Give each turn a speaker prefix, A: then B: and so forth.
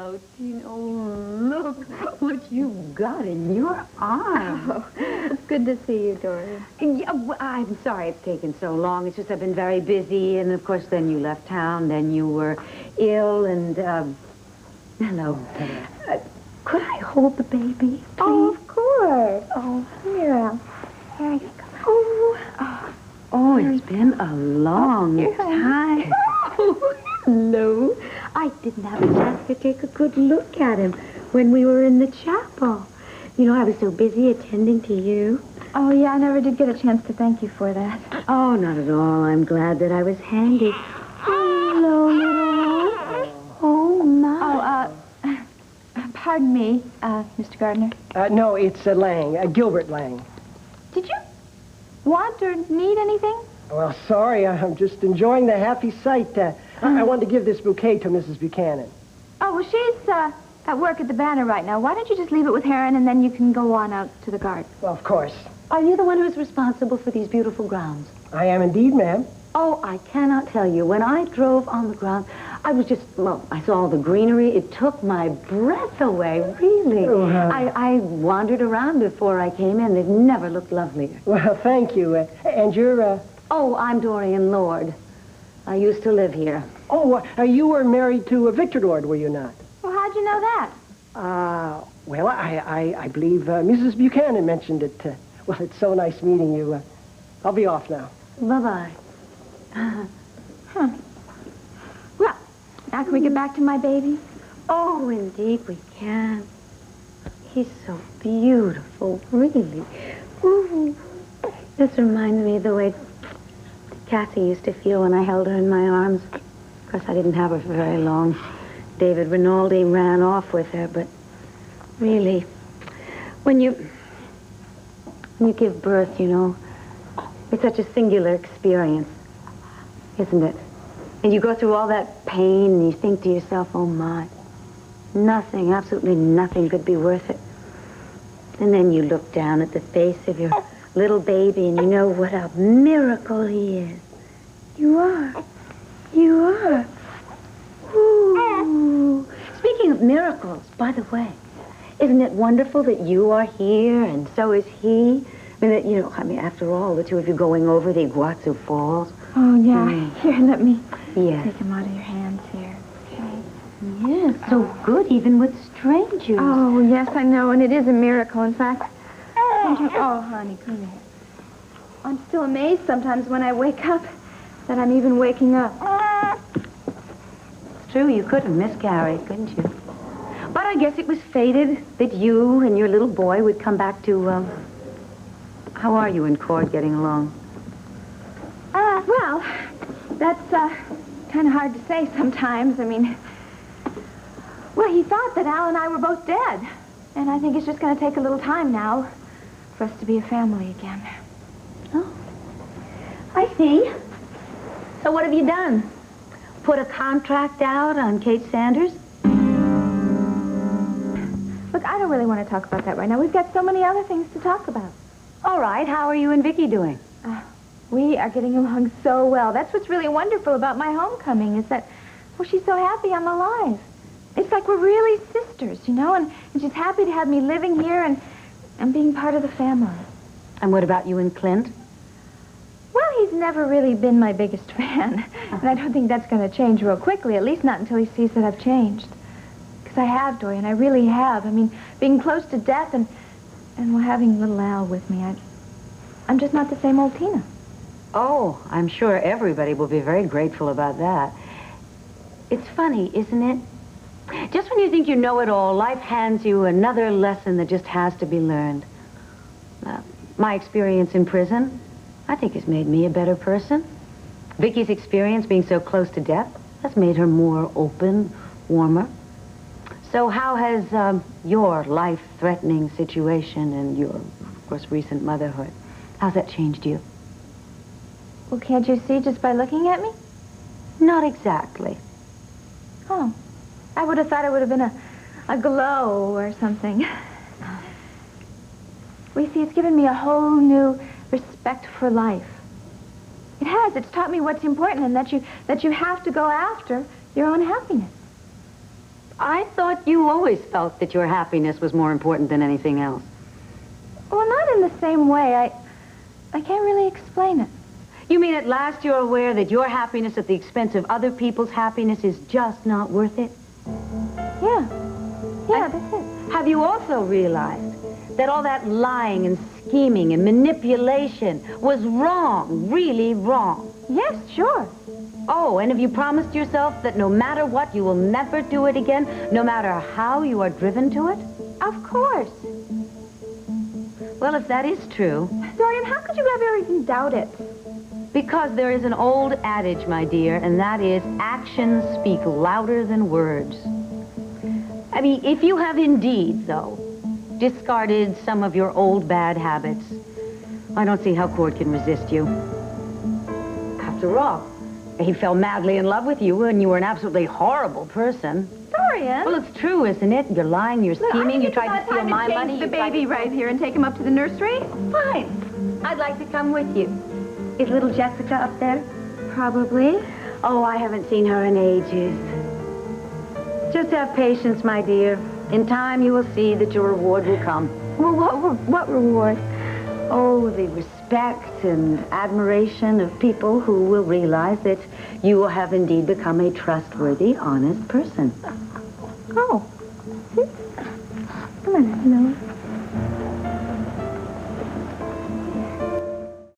A: Hello, Tina. Oh, look what you've got in your arm.
B: Oh, it's good to see you, Dorian.
A: Yeah, well, I'm sorry it's taken so long. It's just I've been very busy, and of course then you left town, then you were ill, and, hello. Could I hold the baby, please?
B: Oh, of course. Oh, here. Here you go.
A: Oh, it's been a long time. Oh, hello. I didn't have a chance to take a good look at him when we were in the chapel. You know, I was so busy attending to you.
B: Oh, yeah, I never did get a chance to thank you for that.
A: Oh, not at all. I'm glad that I was handy. Hello, little one. Oh, my.
B: Pardon me, Mr. Gardner.
C: No, it's Lang, Gilbert Lang.
B: Did you want or need anything?
C: Well, sorry, I'm just enjoying the happy sight. I wanted to give this bouquet to Mrs. Buchanan.
B: Oh, well, she's at work at the Banner right now. Why don't you just leave it with Heron, and then you can go on out to the garden?
C: Well, of course.
A: Are you the one who's responsible for these beautiful grounds?
C: I am indeed, ma'am.
A: Oh, I cannot tell you. When I drove on the ground, I was just, well, I saw all the greenery. It took my breath away, really.
C: Oh,
A: I wandered around before I came in. They've never looked lovelier.
C: Well, thank you. And you're,
A: Oh, I'm Dorian Lord. I used to live here.
C: Oh, you were married to Victor Lord, were you not?
B: Well, how'd you know that?
C: Well, I believe Mrs. Buchanan mentioned it. Well, it's so nice meeting you. I'll be off now.
A: Bye-bye.
B: Well, now can we get back to my baby?
A: Oh, indeed we can. He's so beautiful, really. Ooh. This reminds me of the way Cassie used to feel when I held her in my arms. Of course, I didn't have her for very long. David Rinaldi ran off with her, but really, when you give birth, you know, it's such a singular experience, isn't it? And you go through all that pain, and you think to yourself, oh, my, nothing, absolutely nothing could be worth it. And then you look down at the face of your little baby, and you know what a miracle he is. You are. You are. Ooh. Speaking of miracles, by the way, isn't it wonderful that you are here, and so is he? I mean, after all, the two of you going over the Iguazu Falls.
B: Oh, yeah. Here, let me
A: Yes.
B: take him out of your hands here. Okay.
A: Yes, so good, even with strangers.
B: Oh, yes, I know, and it is a miracle. In fact, oh, honey, come here. I'm still amazed sometimes when I wake up that I'm even waking up.
A: It's true, you could have miscarried, couldn't you? But I guess it was fated that you and your little boy would come back to, how are you and Cord getting along?
B: Well, that's, kind of hard to say sometimes. I mean, well, he thought that Al and I were both dead. And I think it's just going to take a little time now for us to be a family again.
A: Oh, I see. So what have you done? Put a contract out on Kate Sanders?
B: Look, I don't really want to talk about that right now. We've got so many other things to talk about.
A: All right, how are you and Viki doing?
B: We are getting along so well. That's what's really wonderful about my homecoming is that, well, she's so happy I'm alive. It's like we're really sisters, you know, and she's happy to have me living here and being part of the family.
A: And what about you and Clint?
B: Well, he's never really been my biggest fan. And I don't think that's going to change real quickly, at least not until he sees that I've changed. Because I have, Dorian, I really have. I mean, being close to death and well, having little Al with me, I'm just not the same old Tina.
A: Oh, I'm sure everybody will be very grateful about that. It's funny, isn't it? Just when you think you know it all, life hands you another lesson that just has to be learned. My experience in prison, I think, has made me a better person. Vicky's experience being so close to death has made her more open, warmer. So how has your life-threatening situation and your, of course, recent motherhood, how's that changed you?
B: Well, can't you see just by looking at me?
A: Not exactly.
B: Oh, I would have thought it would have been a glow or something. We see, it's given me a whole new respect for life. It has. It's taught me what's important and that you have to go after your own happiness.
A: I thought you always felt that your happiness was more important than anything else.
B: Well, not in the same way. I can't really explain it.
A: You mean at last you're aware that your happiness at the expense of other people's happiness is just not worth it?
B: Yeah. Yeah, that's it.
A: Have you also realized that all that lying and scheming and manipulation was wrong, really wrong?
B: Yes, sure.
A: Oh, and have you promised yourself that no matter what, you will never do it again, no matter how you are driven to it?
B: Of course.
A: Well, if that is true...
B: Dorian, how could you ever even doubt it?
A: Because there is an old adage, my dear, and that is actions speak louder than words. I mean, if you have indeed, though, discarded some of your old bad habits, I don't see how Cord can resist you. After all, he fell madly in love with you, and you were an absolutely horrible person.
B: Dorian!
A: Well, it's true, isn't it? You're lying, you're scheming, you tried to steal my money.
B: The baby right here and take him up to the nursery?
A: Fine. I'd like to come with you. Is little Jessica up there?
B: Probably.
A: Oh, I haven't seen her in ages. Just have patience, my dear. In time, you will see that your reward will come.
B: Well, what reward?
A: Oh, the respect and admiration of people who will realize that you have indeed become a trustworthy, honest person.
B: Oh. Come on, no.